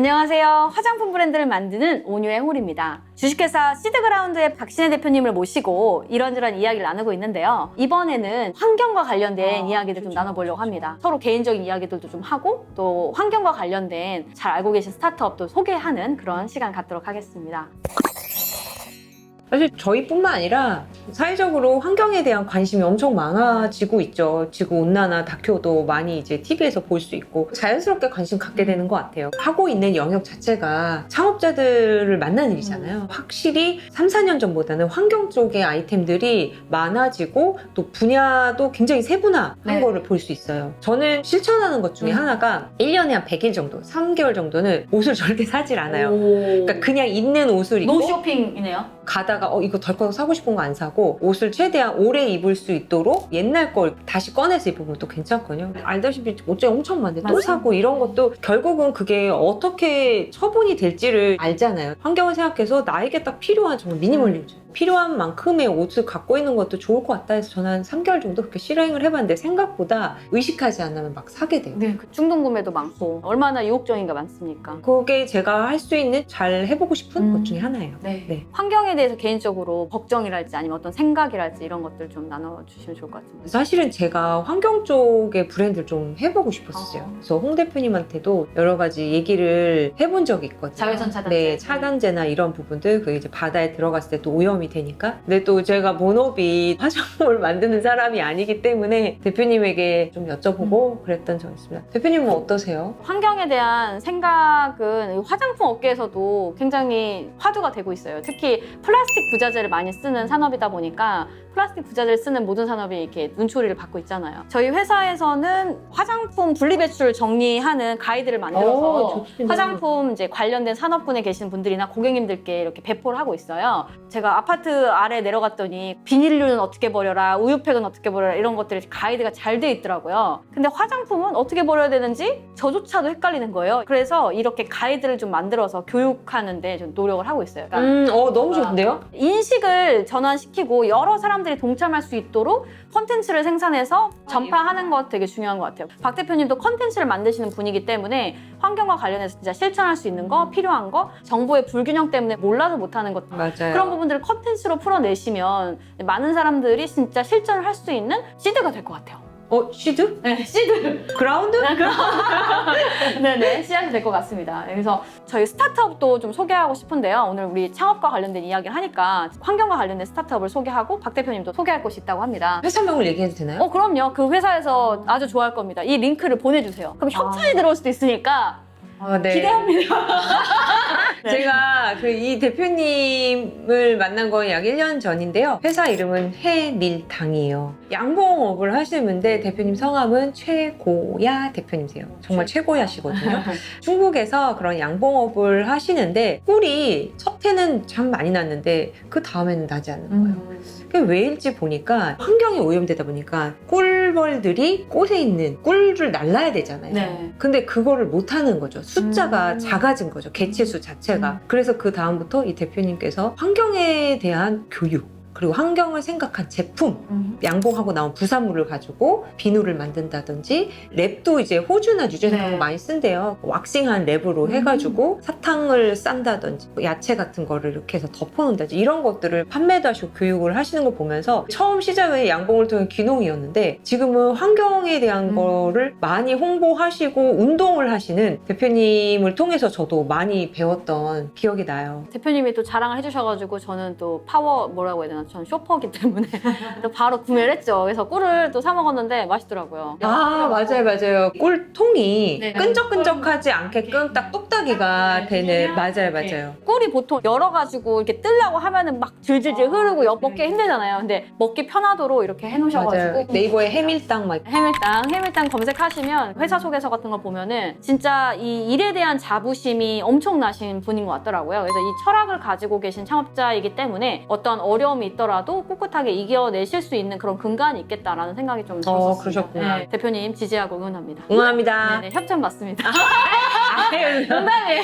안녕하세요. 화장품 브랜드를 만드는 온유의 홀입니다. 주식회사 시드그라운드의 박신혜 대표님을 모시고 이런저런 이야기를 나누고 있는데요. 이번에는 환경과 관련된 이야기를 좀 나눠보려고 합니다. 서로 개인적인 이야기들도 좀 하고 또 환경과 관련된 잘 알고 계신 스타트업도 소개하는 그런 시간 갖도록 하겠습니다. 사실 저희뿐만 아니라 사회적으로 환경에 대한 관심이 엄청 많아지고 있죠. 지구온난화 다큐도 많이 이제 TV에서 볼 수 있고 자연스럽게 관심 갖게 되는 것 같아요. 하고 있는 영역 자체가 창업자들을 만나는 일이잖아요. 확실히 3, 4년 전보다는 환경 쪽의 아이템들이 많아지고 또 분야도 굉장히 세분화한 거를 볼 수 있어요. 저는 실천하는 것 중에 하나가 1년에 한 100일 정도, 3개월 정도는 옷을 절대 사질 않아요. 그러니까 그냥 있는 옷을 입고 노쇼핑이네요. 가다가 이거 덜컥 사고 싶은 거 안 사고 옷을 최대한 오래 입을 수 있도록 옛날 걸 다시 꺼내서 입으면 또 괜찮거든요. 알다시피 옷장이 엄청 많은데 또 사고 이런 것도 결국은 그게 어떻게 처분이 될지를 알잖아요. 환경을 생각해서 나에게 딱 필요한 정말 미니멀리즘 필요한 만큼의 옷을 갖고 있는 것도 좋을 것 같다 해서 저는 한 3개월 정도 그렇게 실행을 해봤는데 생각보다 의식하지 않으면 막 사게 돼요. 네, 그 충동 구매도 많고 얼마나 유혹적인가 많습니까? 그게 제가 할 수 있는 잘 해보고 싶은 것 중에 하나예요. 네. 환경에 대해서 개인적으로 걱정이랄지 아니면 어떤 생각이랄지 이런 것들 좀 나눠주시면 좋을 것 같습니다. 사실은 제가 환경 쪽의 브랜드를 좀 해보고 싶었어요. 그래서 홍 대표님한테도 여러 가지 얘기를 해본 적이 있거든요. 자외선 차단제. 네, 차단제나 이런 부분들, 그 이제 바다에 들어갔을 때 또 오염이 되니까. 근데 또 제가 본업이 화장품을 만드는 사람이 아니기 때문에 대표님에게 좀 여쭤보고 그랬던 적이 있습니다. 대표님은 어떠세요? 환경에 대한 생각은 화장품 업계에서도 굉장히 화두가 되고 있어요. 특히 플라스틱 부자재를 많이 쓰는 산업이다 보니까 플라스틱 부자재를 쓰는 모든 산업이 이렇게 눈초리를 받고 있잖아요. 저희 회사에서는 화장품 분리배출 정리하는 가이드를 만들어서 화장품 이제 관련된 산업군에 계신 분들이나 고객님들께 이렇게 배포를 하고 있어요. 제가 아파트 아래 내려갔더니 비닐류는 어떻게 버려라, 우유팩은 어떻게 버려라 이런 것들이 가이드가 잘 돼 있더라고요. 근데 화장품은 어떻게 버려야 되는지 저조차도 헷갈리는 거예요. 그래서 이렇게 가이드를 좀 만들어서 교육하는데 좀 노력을 하고 있어요. 그러니까 너무 좋은데요? 인식을 전환시키고 여러 사람들이 동참할 수 있도록 컨텐츠를 생산해서 전파하는 것 되게 중요한 것 같아요. 박 대표님도 컨텐츠를 만드시는 분이기 때문에 환경과 관련해서 진짜 실천할 수 있는 거, 필요한 거, 정보의 불균형 때문에 몰라서 못하는 것 맞아요. 그런 부분들을 컨텐츠로 풀어내시면 많은 사람들이 진짜 실천을 할 수 있는 시드가 될 것 같아요. 시드? 네, 시드. 그라운드? 네네, 씨앗이 될 것 같습니다. 그래서 저희 스타트업도 좀 소개하고 싶은데요. 오늘 우리 창업과 관련된 이야기를 하니까 환경과 관련된 스타트업을 소개하고 박 대표님도 소개할 곳이 있다고 합니다. 회사명을 얘기해도 되나요? 그럼요. 그 회사에서 아주 좋아할 겁니다. 이 링크를 보내주세요. 그럼 협찬이 들어올 수도 있으니까 네. 기대합니다. 네. 제가 이 대표님을 만난 건 약 1년 전인데요. 회사 이름은 해밀당이에요. 양봉업을 하시는데 대표님 성함은 최고야 대표님이세요. 정말 최고야시거든요. 중국에서 그런 양봉업을 하시는데 꿀이 첫 해는 참 많이 났는데 그 다음에는 나지 않는 거예요. 그게 왜일지 보니까 환경이 오염되다 보니까 꿀벌들이 꽃에 있는 꿀을 날라야 되잖아요. 네. 근데 그거를 못하는 거죠. 숫자가 작아진 거죠. 개체수 자체가. 그래서 그 다음부터 이 대표님께서 환경에 대한 교육 그리고 환경을 생각한 제품 양봉하고 나온 부산물을 가지고 비누를 만든다든지 랩도 이제 호주나 뉴질랜드 네. 많이 쓴대요. 왁싱한 랩으로 해가지고 사탕을 싼다든지 야채 같은 거를 이렇게 해서 덮어놓는다든지 이런 것들을 판매도 하시고 교육을 하시는 걸 보면서 처음 시작은 양봉을 통한 귀농이었는데 지금은 환경에 대한 거를 많이 홍보하시고 운동을 하시는 대표님을 통해서 저도 많이 배웠던 기억이 나요. 대표님이 또 자랑을 해주셔가지고 저는 또 파워 뭐라고 해야 되나? 전 쇼퍼기 때문에 또 바로 구매를 했죠. 그래서 꿀을 또 사 먹었는데 맛있더라고요. 맞아요. 꿀통이 네. 끈적끈적하지 않게끔 딱 똑딱이가 되는 맞아요. 꿀이 보통 열어가지고 이렇게 뜨려고 하면은 막 질질질 흐르고 먹기 힘들잖아요. 근데 먹기 편하도록 이렇게 해놓으셔가지고 맞아요. 네이버에 해밀당 막 해밀당 검색하시면 회사 소개서 같은 걸 보면은 진짜 이 일에 대한 자부심이 엄청나신 분인 것 같더라고요. 그래서 이 철학을 가지고 계신 창업자이기 때문에 어떤 어려움이 있더라도 ቍ꿋하게 이겨내실 수 있는 그런 근간이 있겠다라는 생각이 좀 들었습니다. 그러셨구나. 네, 대표님 지지하고 응원합니다. 응원합니다. 네, 협찬 받습니다. 네. 농담이에요.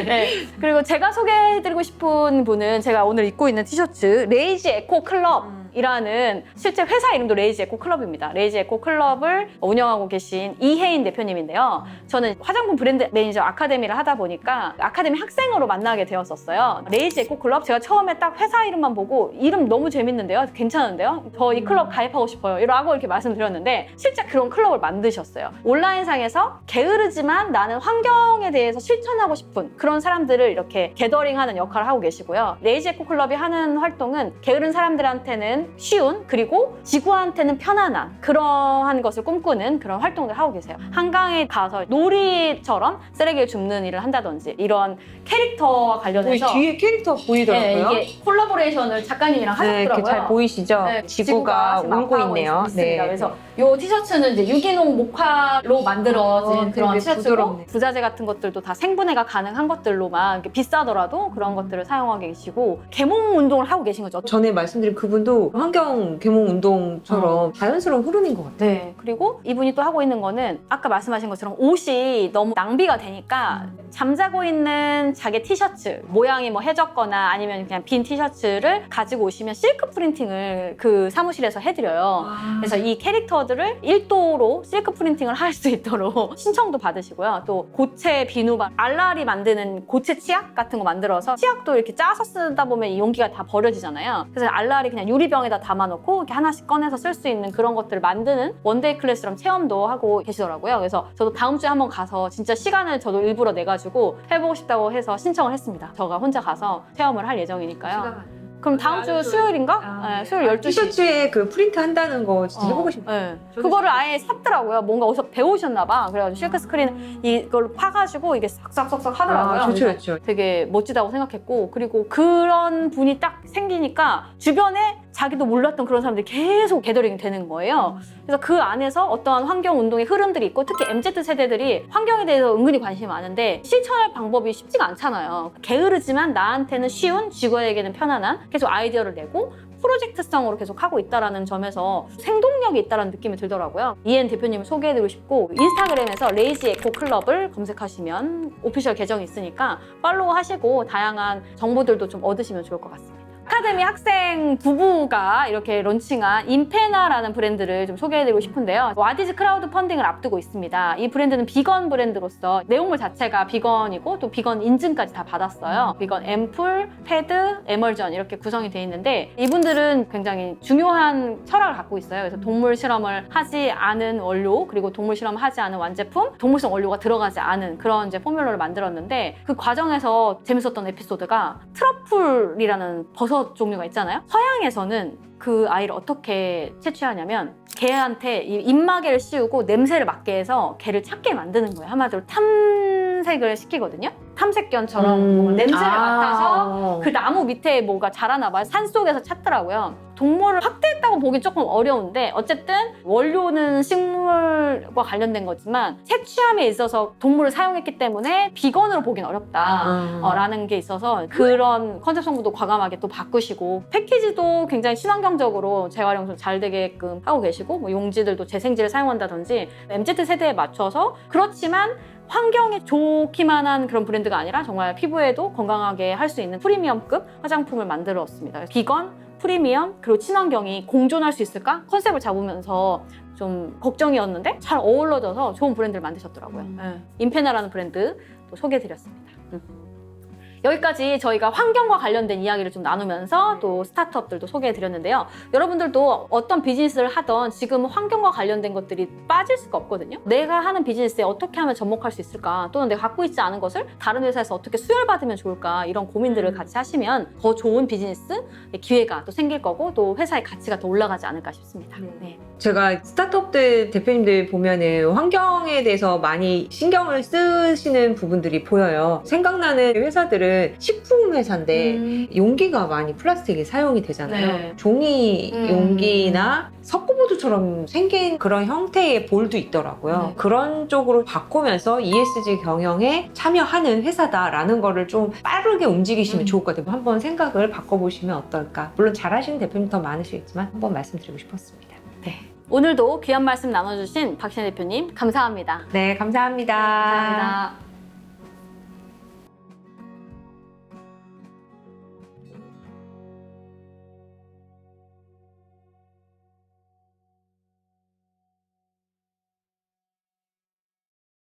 네. 그리고 제가 소개해드리고 싶은 분은 제가 오늘 입고 있는 티셔츠 레이지 에코 클럽 클럽이라는 실제 회사 이름도 레이지 에코 클럽입니다. 레이지 에코 클럽을 운영하고 계신 이혜인 대표님인데요. 저는 화장품 브랜드 매니저 아카데미를 하다 보니까 아카데미 학생으로 만나게 되었었어요. 레이지 에코 클럽 제가 처음에 딱 회사 이름만 보고 이름 너무 재밌는데요? 괜찮은데요? 저 이 클럽 가입하고 싶어요. 이라고 이렇게 말씀드렸는데 실제 그런 클럽을 만드셨어요. 온라인상에서 게으르지만 나는 환경에 대해서 실천하고 싶은 그런 사람들을 이렇게 게더링하는 역할을 하고 계시고요. 레이지 에코 클럽이 하는 활동은 게으른 사람들한테는 쉬운 그리고 지구한테는 편안한 그러한 것을 꿈꾸는 그런 활동들을 하고 계세요. 한강에 가서 놀이처럼 쓰레기를 줍는 일을 한다든지 이런 캐릭터와 관련해서 뒤에 캐릭터 보이더라고요. 네, 이게 콜라보레이션을 작가님이랑 네, 이렇게 하셨더라고요. 잘 보이시죠? 네, 지구가 지금 울고 아파하고 있네요. 있습니다. 그래서 이 티셔츠는 이제 유기농 목화로 만들어진 그런 되게 티셔츠고 부드럽네. 부자재 같은 것들도 다 생분해가 가능한 것들로만 이렇게 비싸더라도 그런 것들을 사용하고 계시고 계몽 운동을 하고 계신 거죠. 전에 말씀드린 그분도 환경 계몽 운동처럼 자연스러운 흐름인 것 같아요. 네. 그리고 이분이 또 하고 있는 거는 아까 말씀하신 것처럼 옷이 너무 낭비가 되니까 잠자고 있는 자기 티셔츠 모양이 뭐 해졌거나 아니면 그냥 빈 티셔츠를 가지고 오시면 실크 프린팅을 그 사무실에서 해드려요. 그래서 이 캐릭터들을 1도로 실크 프린팅을 할 수 있도록 신청도 받으시고요. 또 고체 비누, 알알이 만드는 고체 치약 같은 거 만들어서 치약도 이렇게 짜서 쓰다 보면 이 용기가 다 버려지잖아요. 그래서 알알이 그냥 유리병에다 담아놓고 이렇게 하나씩 꺼내서 쓸 수 있는 그런 것들을 만드는 원데이 클래스랑 체험도 하고 계시더라고요. 그래서 저도 다음 주에 한번 가서 진짜 시간을 저도 일부러 내가지고 해보고 싶다고 해서 신청을 했습니다. 제가 혼자 가서 체험을 할 예정이니까요. 그럼 다음 주 수요일인가? 네, 수요일 12시. 티셔츠에 그 프린트 한다는 거 진짜 해보고 싶어요. 네. 그거를 아예 샀더라고요. 뭔가 어디서 배우셨나 봐. 그래가지고 실크 스크린 이걸 파가지고 이게 싹싹싹싹 하더라고요. 좋죠, 그래서 좋죠. 되게 멋지다고 생각했고 그리고 그런 분이 딱 생기니까 주변에 자기도 몰랐던 그런 사람들이 계속 게더링이 되는 거예요. 그래서 그 안에서 어떠한 환경 운동의 흐름들이 있고 특히 MZ 세대들이 환경에 대해서 은근히 관심이 많은데 실천할 방법이 쉽지가 않잖아요. 게으르지만 나한테는 쉬운, 지구에게는 편안한 계속 아이디어를 내고 프로젝트성으로 계속 하고 있다는 점에서 생동력이 있다는 느낌이 들더라고요. 이엔 대표님을 소개해드리고 싶고 인스타그램에서 레이지 에코 클럽을 검색하시면 오피셜 계정이 있으니까 팔로우 하시고 다양한 정보들도 좀 얻으시면 좋을 것 같습니다. 아카데미 학생 부부가 이렇게 론칭한 인페나라는 브랜드를 좀 소개해드리고 싶은데요. 와디즈 크라우드 펀딩을 앞두고 있습니다. 이 브랜드는 비건 브랜드로서 내용물 자체가 비건이고 또 비건 인증까지 다 받았어요. 비건 앰플, 패드, 에멀전 이렇게 구성이 되어 있는데 이분들은 굉장히 중요한 철학을 갖고 있어요. 그래서 동물 실험을 하지 않은 원료 그리고 동물 실험을 하지 않은 완제품, 동물성 원료가 들어가지 않은 그런 이제 포뮬러를 만들었는데 그 과정에서 재밌었던 에피소드가 트러플이라는 버섯 종류가 있잖아요. 서양에서는 그 아이를 어떻게 채취하냐면 개한테 이 입마개를 씌우고 냄새를 맡게 해서 개를 찾게 만드는 거예요. 한마디로 탐색을 시키거든요. 탐색견처럼 뭔가 냄새를 맡아서 그 나무 밑에 뭐가 자라나 봐요. 산속에서 찾더라고요. 동물을 학대했다고 보기 조금 어려운데 어쨌든 원료는 식물과 관련된 거지만 채취함에 있어서 동물을 사용했기 때문에 비건으로 보긴 어렵다라는 게 있어서 그런 컨셉 성분도 과감하게 또 바꾸시고 패키지도 굉장히 친환경적으로 재활용 좀 잘 되게끔 하고 계시고 뭐 용지들도 재생지를 사용한다든지 MZ 세대에 맞춰서 그렇지만 환경에 좋기만 한 그런 브랜드가 아니라 정말 피부에도 건강하게 할 수 있는 프리미엄급 화장품을 만들었습니다. 비건, 프리미엄, 그리고 친환경이 공존할 수 있을까? 컨셉을 잡으면서 좀 걱정이었는데 잘 어우러져서 좋은 브랜드를 만드셨더라고요. 네. 인페나라는 브랜드 또 소개해드렸습니다. 여기까지 저희가 환경과 관련된 이야기를 좀 나누면서 또 스타트업들도 소개해드렸는데요. 여러분들도 어떤 비즈니스를 하던 지금 환경과 관련된 것들이 빠질 수가 없거든요. 내가 하는 비즈니스에 어떻게 하면 접목할 수 있을까? 또는 내가 갖고 있지 않은 것을 다른 회사에서 어떻게 수혈받으면 좋을까? 이런 고민들을 같이 하시면 더 좋은 비즈니스 기회가 또 생길 거고 또 회사의 가치가 더 올라가지 않을까 싶습니다. 네. 제가 스타트업들 대표님들 보면은 환경에 대해서 많이 신경을 쓰시는 부분들이 보여요. 생각나는 회사들은 식품 회사인데 용기가 많이 플라스틱이 사용이 되잖아요. 네. 종이 용기나 석고보드처럼 생긴 그런 형태의 볼도 있더라고요. 그런 쪽으로 바꾸면서 ESG 경영에 참여하는 회사다라는 거를 좀 빠르게 움직이시면 좋을 것 같아요. 한번 생각을 바꿔보시면 어떨까. 물론 잘하시는 대표님 더 많으시겠지만 한번 말씀드리고 싶었습니다. 네. 오늘도 귀한 말씀 나눠주신 박신혜 대표님 감사합니다. 네, 감사합니다. 감사합니다.